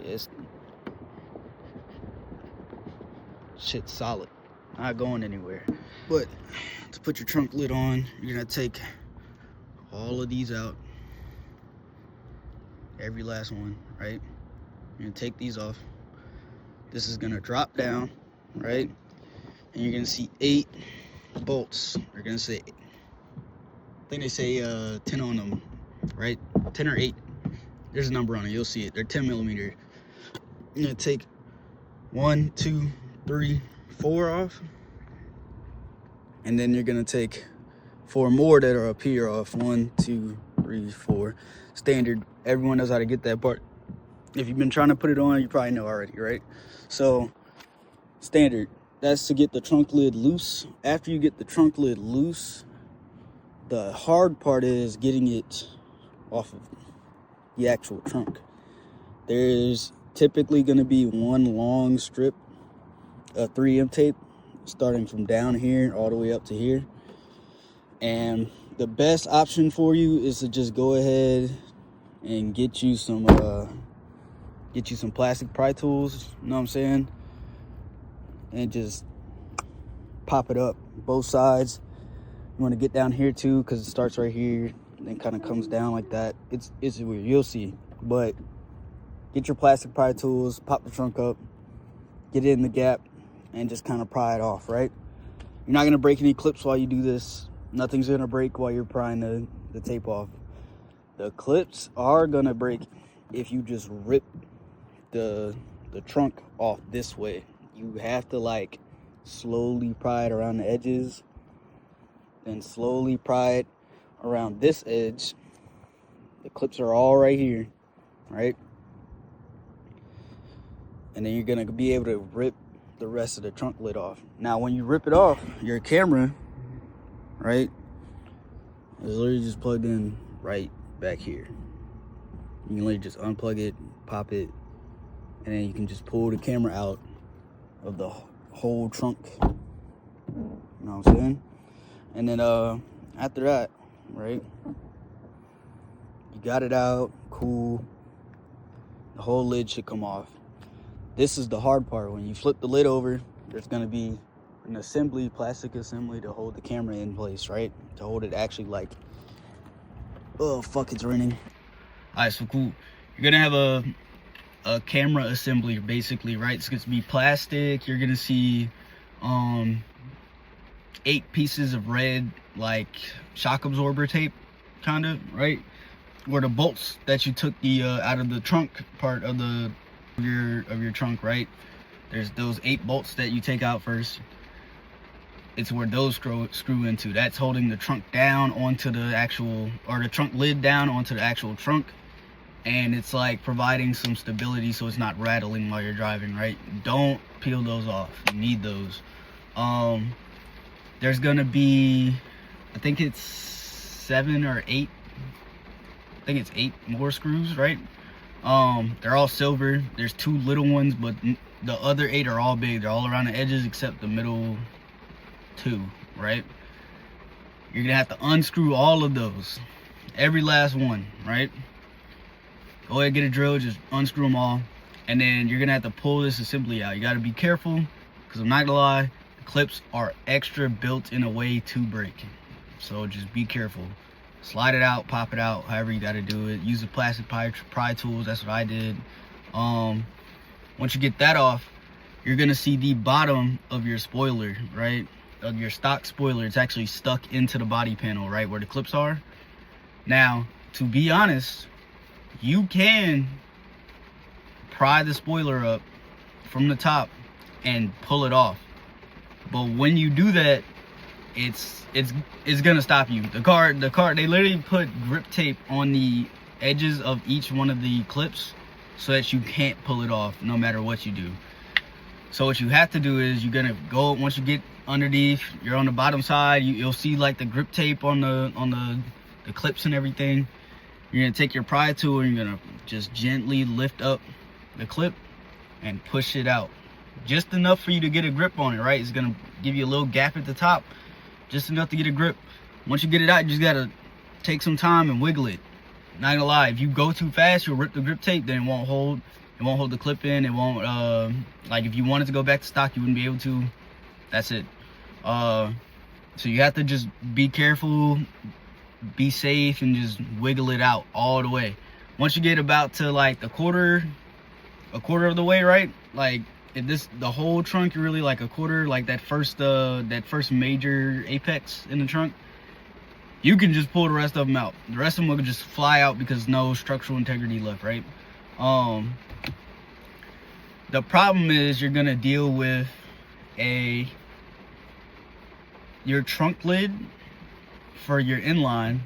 It's shit solid, not going anywhere. But to put your trunk lid on, you're gonna take all of these out, every last one, right? You're gonna take these off. This is gonna drop down, right? And you're gonna see 8 bolts. They're gonna say, I think they say 10 on them, right? 10 or 8. There's a number on it, you'll see it. They're 10 millimeter. You're gonna take 1, 2, 3, 4 off, and then you're gonna take 4 more that are up here off. 1, 2, 3, 4. Standard. Everyone knows how to get that part. If you've been trying to put it on, you probably know already, right? So standard. That's to get the trunk lid loose. After you get the trunk lid loose, the hard part is getting it off of the actual trunk. There's typically going to be one long strip of 3M tape starting from down here all the way up to here, and the best option for you is to just go ahead and get you some plastic pry tools, you know what I'm saying, and just pop it up both sides. You want to get down here too, because it starts right here and then kind of comes down like that. It's weird, you'll see. But get your plastic pry tools, pop the trunk up, get it in the gap, and just kind of pry it off, right? You're not going to break any clips while you do this. Nothing's going to break while you're prying the tape off. The clips are going to break if you just rip the trunk off this way. You have to like slowly pry it around the edges, then slowly pry it around this edge. The clips are all right here, right? And then you're gonna be able to rip the rest of the trunk lid off. Now when you rip it off, your camera, right, is literally just plugged in right back here. You can literally just unplug it, pop it, and then you can just pull the camera out of the whole trunk. You know what I'm saying? And then after that, right, you got it out, cool. The whole lid should come off. This is the hard part. When you flip the lid over, there's gonna be an assembly, plastic assembly to hold the camera in place, right? To hold it actually like, oh fuck, it's raining. All right, so cool. You're gonna have a camera assembly basically, right? It's gonna be plastic. You're gonna see 8 pieces of red like shock absorber tape, kind of, right? Where the bolts that you took the out of the trunk part of your trunk, right? There's those 8 bolts that you take out first. It's where those screw into. That's holding the trunk down onto the actual, or the trunk lid down onto the actual trunk. And it's like providing some stability so it's not rattling while you're driving, right? Don't peel those off. You need those. There's gonna be, I think it's 7 or 8. I think it's 8 more screws, right? They're all silver. There's 2 little ones, but the other 8 are all big. They're all around the edges except the middle 2, right? You're gonna have to unscrew all of those, every last one, right? Go ahead, get a drill, just unscrew them all, and then you're gonna have to pull this assembly out. You gotta be careful, because I'm not gonna lie, the clips are extra built in a way to break. So just be careful. Slide it out, pop it out, however you gotta do it. Use the plastic pry tools, that's what I did. Once you get that off, you're gonna see the bottom of your spoiler, right? Of your stock spoiler. It's actually stuck into the body panel, right, where the clips are. Now, to be honest, you can pry the spoiler up from the top and pull it off, but when you do that, it's gonna stop you. The car, they literally put grip tape on the edges of each one of the clips so that you can't pull it off no matter what you do. So what you have to do is you're gonna go, once you get underneath, you're on the bottom side, you'll see like the grip tape on the clips and everything. You're gonna take your pry tool and you're gonna just gently lift up the clip and push it out. Just enough for you to get a grip on it, right? It's gonna give you a little gap at the top, just enough to get a grip. Once you get it out, you just gotta take some time and wiggle it. Not gonna lie, if you go too fast, you'll rip the grip tape, then it won't hold. It won't hold the clip in. It won't, like if you wanted to go back to stock, you wouldn't be able to. That's it. So you have to just be careful, be safe, and just wiggle it out all the way. Once you get about to like a quarter of the way, right? Like if the whole trunk, you're really like a quarter, like that first major apex in the trunk, you can just pull the rest of them out. The rest of them will just fly out because no structural integrity left, right? The problem is you're gonna deal with your trunk lid for your inline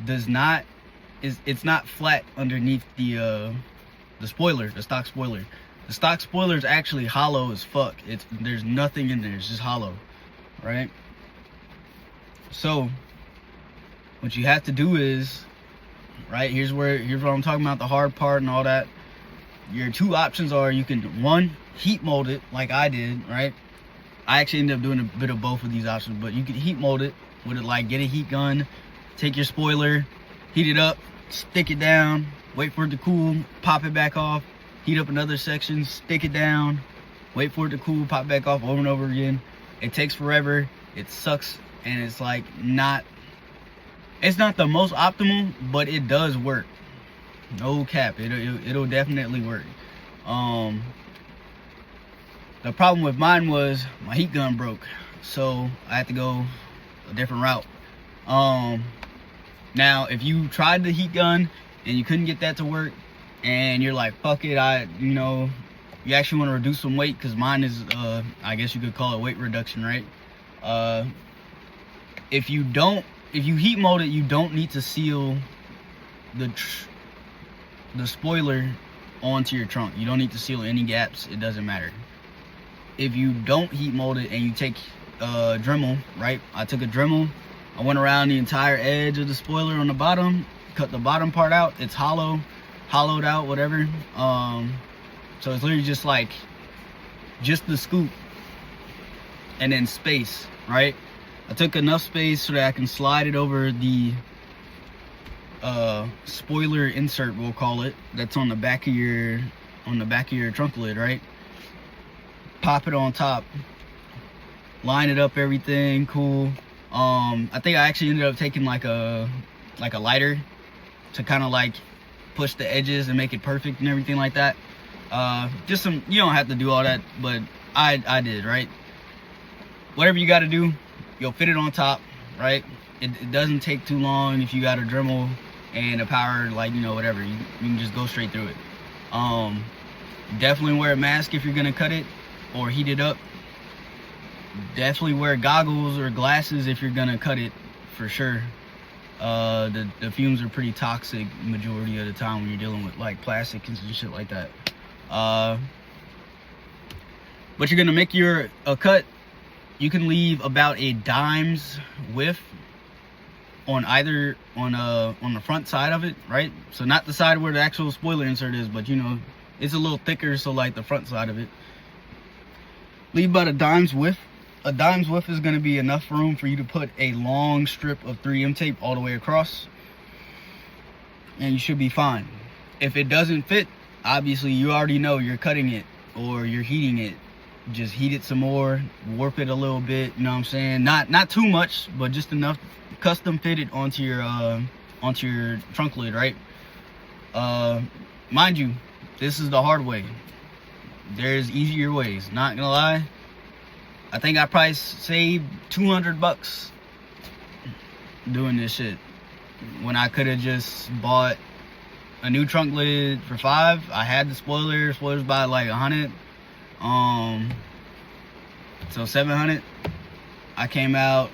it's not flat underneath the spoiler, the stock spoiler. The stock spoiler is actually hollow as fuck. There's nothing in there, it's just hollow, right? So what you have to do is, right, here's what I'm talking about, the hard part and all that. Your two options are, you can, one, heat mold it like I did, right? I actually ended up doing a bit of both of these options, but you can heat mold it with it, like get a heat gun, take your spoiler, heat it up, stick it down, wait for it to cool, pop it back off, heat up another section, stick it down, wait for it to cool, pop back off, over and over again. It takes forever, it sucks, and it's like it's not the most optimal, but it does work. No cap, it'll definitely work. The problem with mine was my heat gun broke, so I had to go a different route. Now if you tried the heat gun and you couldn't get that to work, and you're like, fuck it, you actually want to reduce some weight, because mine is I guess you could call it weight reduction, right? If you heat mold it, you don't need to seal the spoiler onto your trunk. You don't need to seal any gaps, it doesn't matter. If you don't heat mold it and you take Dremel, right? I took a Dremel, I went around the entire edge of the spoiler on the bottom, cut the bottom part out. It's hollowed out, whatever. So it's literally just like the scoop and then space, right? I took enough space so that I can slide it over the spoiler insert, we'll call it, that's on the back of your trunk lid, right? Pop it on top, line it up, everything cool. I think I actually ended up taking like a lighter to kind of like push the edges and make it perfect and everything like that. Just some, you don't have to do all that, but I did, right? Whatever you got to do, you'll fit it on top, right? It doesn't take too long if you got a Dremel and a power, like, you know, whatever, you can just go straight through it. Definitely wear a mask if you're gonna cut it or heat it up. Definitely wear goggles or glasses if you're gonna cut it, for sure. The fumes are pretty toxic majority of the time when you're dealing with like plastic and shit like that. But you're gonna make a cut. You can leave about a dime's width on the front side of it, right? So not the side where the actual spoiler insert is, but you know, it's a little thicker, so like the front side of it. Leave about a dime's width. A dime's width is going to be enough room for you to put a long strip of 3M tape all the way across, and you should be fine. If it doesn't fit, obviously you already know you're cutting it or you're heating it. Just heat it some more, warp it a little bit, you know what I'm saying? Not too much, but just enough. Custom fit it onto your trunk lid, right? Mind you, this is the hard way. There's easier ways, not gonna lie. I think I probably saved $200 doing this shit, when I could have just bought a new trunk lid for $5. I had the spoilers by like $100. So $700. I came out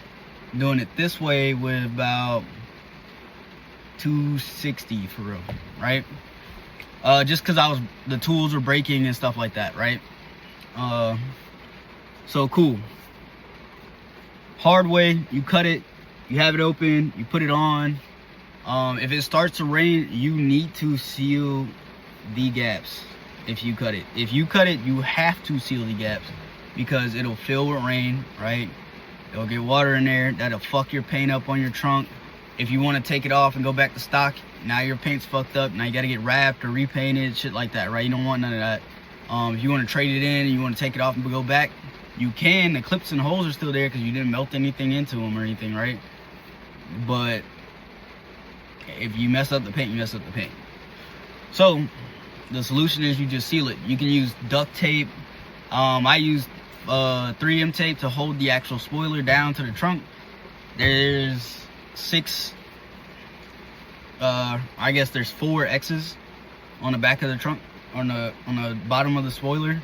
doing it this way with about $260 for real, right? Just because the tools were breaking and stuff like that, right? So cool. Hard way, you cut it, you have it open, you put it on. If it starts to rain, you need to seal the gaps. If you cut it, you have to seal the gaps, because it'll fill with rain, right? It'll get water in there, that'll fuck your paint up on your trunk. If you want to take it off and go back to stock, Now your paint's fucked up. Now you gotta get wrapped or repainted, shit like that, right? You don't want none of that. If you want to trade it in and you want to take it off and go back, you can. The clips and holes are still there because you didn't melt anything into them or anything, right? But if you mess up the paint, you mess up the paint. So the solution is you just seal it. You can use duct tape. I use 3M tape to hold the actual spoiler down to the trunk. There's I guess there's 4 X's on the back of the trunk, on the bottom of the spoiler,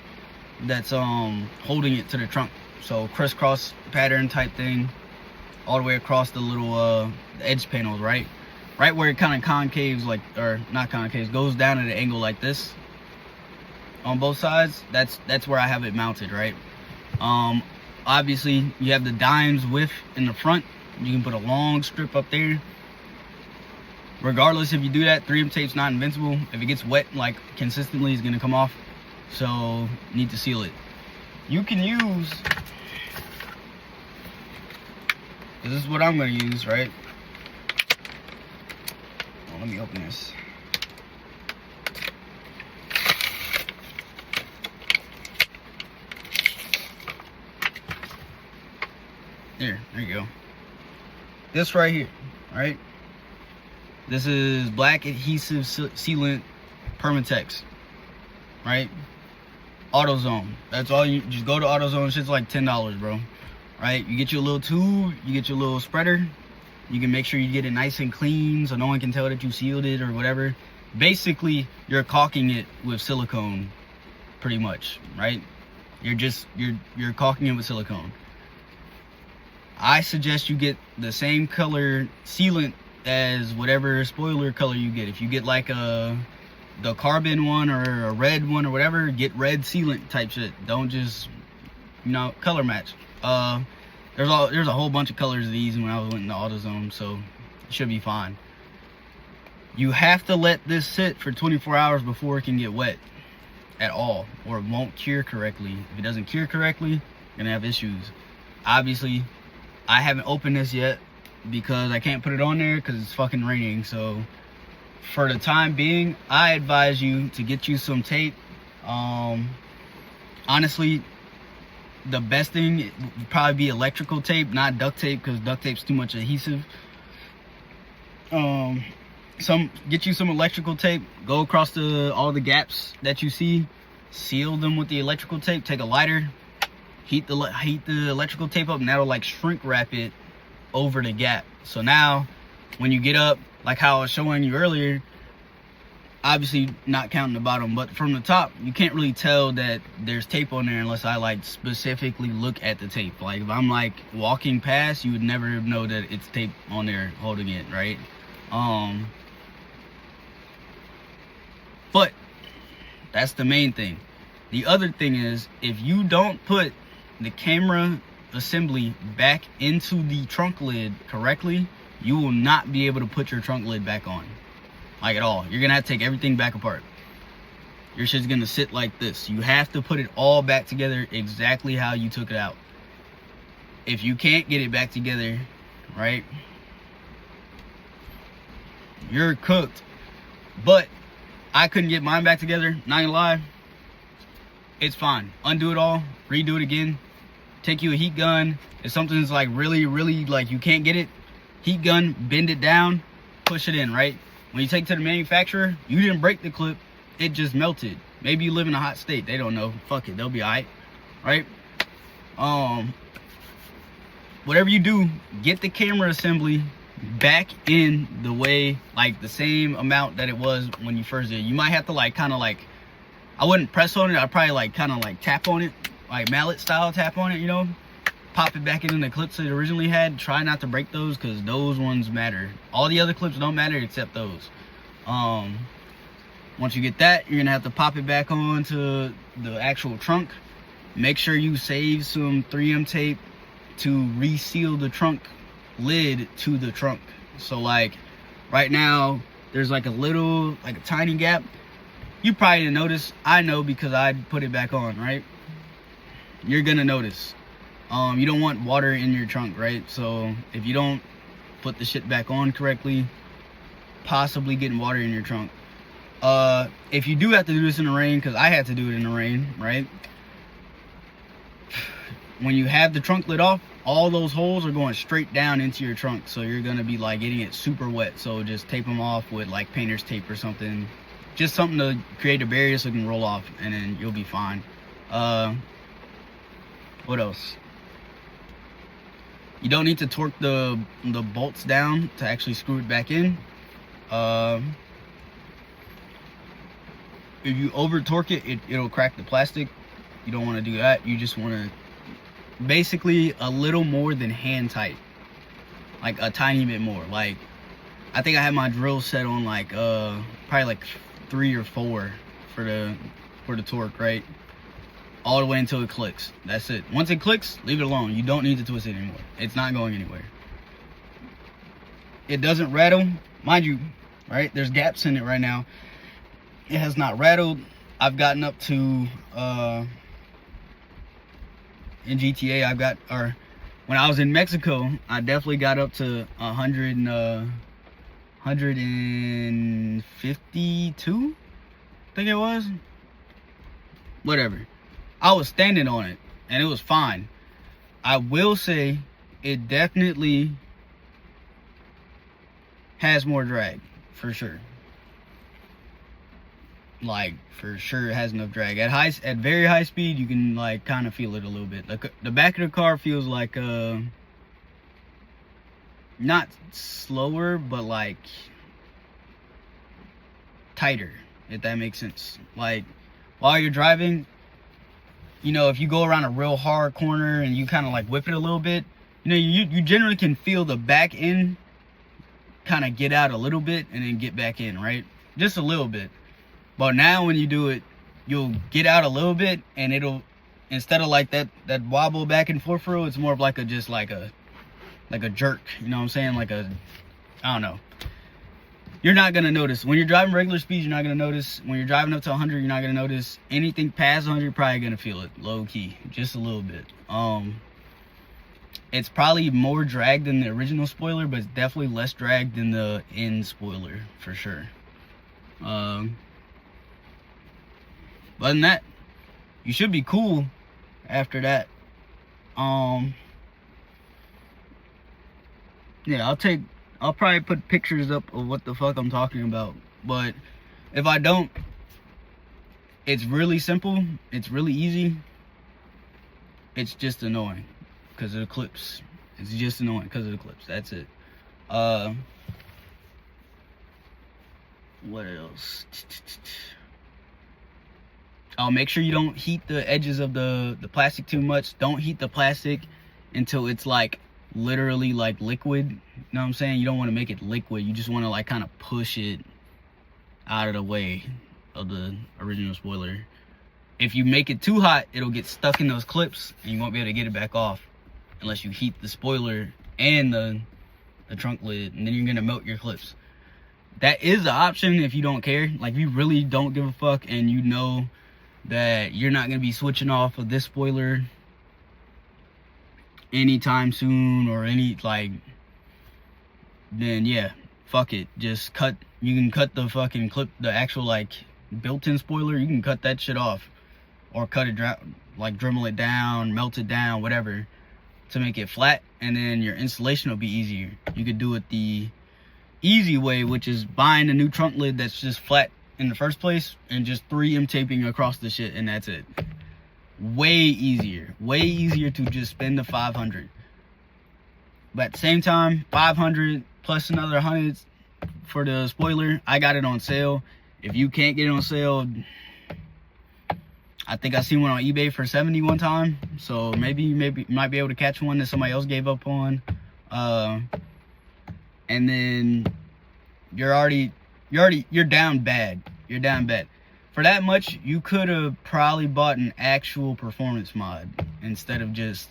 that's holding it to the trunk. So crisscross pattern type thing all the way across the little edge panels, right where it kind of concaves, like, or not concaves, goes down at an angle like this on both sides. That's where I have it mounted, right? Obviously you have the dimes width in the front. You can put a long strip up there. Regardless, if you do that, 3M tape's not invincible. If it gets wet like consistently, it's gonna come off. So you need to seal it. You can use, this is what I'm gonna use, right? Well, let me open this. There you go. This right here, right? This is black adhesive sealant Permatex, right? AutoZone. That's all. You just go to AutoZone. Shit's like $10, bro. Right? You get your little tube. You get your little spreader. You can make sure you get it nice and clean so no one can tell that you sealed it or whatever. Basically, you're caulking it with silicone, pretty much, right? You're caulking it with silicone. I suggest you get the same color sealant as whatever spoiler color you get. If you get like the carbon one or a red one or whatever, get red sealant type shit. Don't just, color match. There's a whole bunch of colors of these when I went into AutoZone, so it should be fine. You have to let this sit for 24 hours before it can get wet at all, or it won't cure correctly. If it doesn't cure correctly, you're gonna have issues. Obviously, I haven't opened this yet because I can't put it on there because it's fucking raining. So for the time being, I advise you to get you some tape. Honestly, the best thing would probably be electrical tape, not duct tape, because duct tape's too much adhesive. Get you some electrical tape, go across all the gaps that you see, seal them with the electrical tape. Take a lighter, heat the electrical tape up, and that'll like shrink wrap it over the gap. So now when you get up, like how I was showing you earlier, obviously not counting the bottom, but from the top you can't really tell that there's tape on there unless I like specifically look at the tape. Like if I'm like walking past, you would never know that it's tape on there holding it, right? But that's the main thing. The other thing is, if you don't put the camera assembly back into the trunk lid correctly, you will not be able to put your trunk lid back on, like at all. You're gonna have to take everything back apart. Your shit's gonna sit like this. You have to put it all back together exactly how you took it out. If you can't get it back together, right, you're cooked. But I couldn't get mine back together, not gonna lie. It's fine. Undo it all, redo it again. Take you a heat gun. If something's like really like you can't get it, heat gun, bend it down, push it in, right? When you take it to the manufacturer, you didn't break the clip, it just melted. Maybe you live in a hot state, they don't know. Fuck it, they'll be alright, right? Whatever you do, get the camera assembly back in the way, like the same amount that it was when you first did. You might have to like kind of like, I wouldn't press on it, I'd probably like kind of like tap on it, like mallet style tap on it, pop it back into the clips it originally had. Try not to break those because those ones matter. All the other clips don't matter except those. Once you get that, you're gonna have to pop it back onto the actual trunk. Make sure you save some 3M tape to reseal the trunk lid to the trunk. So like right now there's like a tiny gap. You probably didn't notice. I know because I put it back on, right? You're gonna notice. You don't want water in your trunk, right? So if you don't put the shit back on correctly, possibly getting water in your trunk. If you do have to do this in the rain, because I had to do it in the rain, right? When you have the trunk lid off, all those holes are going straight down into your trunk, so you're gonna be like getting it super wet. So just tape them off with like painter's tape or something, just something to create a barrier so it can roll off, and then you'll be fine. What else? You don't need to torque the bolts down to actually screw it back in. If you over torque it, it'll crack the plastic. You don't want to do that. You just want to basically a little more than hand tight, like a tiny bit more. Like, I think I had my drill set on like probably like 3 or 4 for the torque, right? All the way until it clicks. That's it. Once it clicks, leave it alone. You don't need to twist it anymore. It's not going anywhere. It doesn't rattle, mind you, right? There's gaps in it right now. It has not rattled. I've gotten up to in GTA, when I was in Mexico, I definitely got up to 152, I think it was. Whatever. I was standing on it, and it was fine. I will say, it definitely has more drag, for sure. Like, for sure it has enough drag. At very high speed, you can like kind of feel it a little bit. Like the back of the car feels like not slower, but like tighter, if that makes sense. Like, while you're driving, you know, if you go around a real hard corner and you kind of like whip it a little bit, you know, you generally can feel the back end kind of get out a little bit and then get back in, right? Just a little bit. But now when you do it, you'll get out a little bit, and it'll, instead of like that wobble back and forth roll, it's more of like a like a jerk, you know what I'm saying? Like a, I don't know. You're not gonna notice when you're driving regular speed. You're not gonna notice when you're driving up to 100. You're not gonna notice anything past 100. You're probably gonna feel it low key, just a little bit. It's probably more drag than the original spoiler, but it's definitely less drag than the end spoiler for sure. Other than that, you should be cool after that. Yeah, I'll probably put pictures up of what the fuck I'm talking about. But if I don't, it's really simple. It's really easy. It's just annoying because of the clips. It's just annoying because of the clips. That's it. What else? Make sure you don't heat the edges of the plastic too much. Don't heat the plastic until it's like literally like liquid. You know what I'm saying? You don't want to make it liquid. You just want to like kind of push it out of the way of the original spoiler. If you make it too hot, it'll get stuck in those clips and you won't be able to get it back off unless you heat the spoiler and the trunk lid, and then you're gonna melt your clips. That is the option if you don't care. Like, if you really don't give a fuck and you know that you're not gonna be switching off of this spoiler anytime soon or then yeah, fuck it. Just you can cut the fucking clip, the actual like built-in spoiler. You can cut that shit off or cut it, like Dremel it down, melt it down, whatever, to make it flat, and then your installation will be easier. You could do it the easy way, which is buying a new trunk lid that's just flat in the first place and just 3M taping across the shit, and that's it. Way easier to just spend the $500. But at the same time, $500 plus another $100 for the spoiler. I got it on sale. If you can't get it on sale, I think I seen one on eBay for $70 one time. So maybe you might be able to catch one that somebody else gave up on. And then you're down bad. You're down bad. For that much, you could have probably bought an actual performance mod instead of just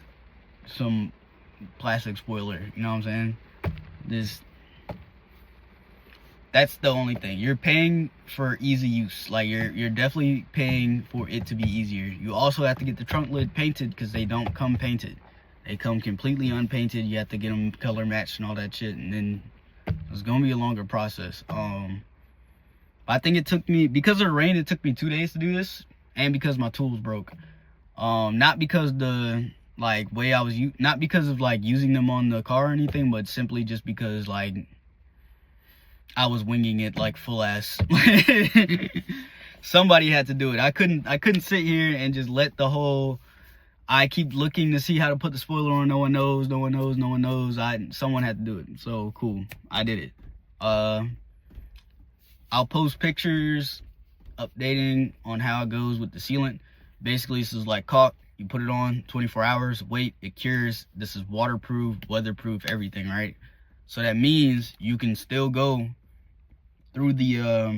some plastic spoiler. You know what I'm saying? That's the only thing. You're paying for easy use. Like, you're definitely paying for it to be easier. You also have to get the trunk lid painted because they don't come painted. They come completely unpainted. You have to get them color matched and all that shit. And then It's gonna be a longer process. I think it took me, because of the rain, it took me 2 days to do this, and because my tools broke. Not because the like way I was not because of like using them on the car or anything, but simply just because like I was winging it like full ass. Somebody had to do it. I couldn't sit here and just let the whole, I keep looking to see how to put the spoiler on, no one knows. Someone had to do it. So cool, I did it. I'll post pictures updating on how it goes with the sealant. Basically, this is like caulk. You put it on 24 hours, wait, it cures. This is waterproof, weatherproof, everything, right? So that means you can still go through the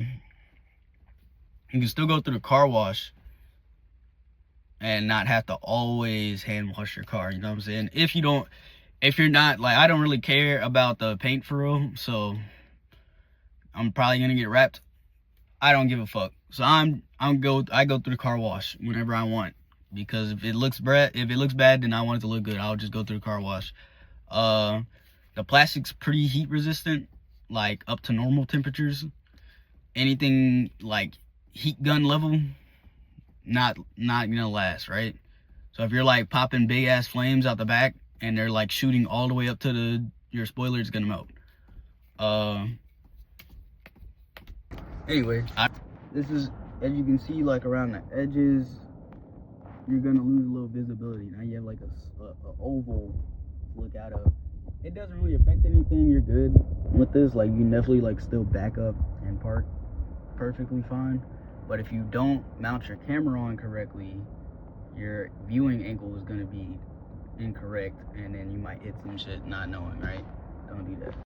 car wash and not have to always hand wash your car, you know what I'm saying? If you're not, like, I don't really care about the paint for real, so I'm probably gonna get wrapped. I don't give a fuck. So I go through the car wash whenever I want, because if it looks bad, then I want it to look good. I'll just go through the car wash. The plastic's pretty heat resistant, like up to normal temperatures. Anything like heat gun level, not gonna last, right? So if you're like popping big ass flames out the back and they're like shooting all the way up to your spoiler, it's gonna melt. Anyway, this is, as you can see, like around the edges, you're gonna lose a little visibility. Now you have like a oval to look out of. It doesn't really affect anything. You're good with this. Like, you can definitely like still back up and park perfectly fine. But if you don't mount your camera on correctly, your viewing angle is gonna be incorrect, and then you might hit some shit not knowing, right? Don't do that.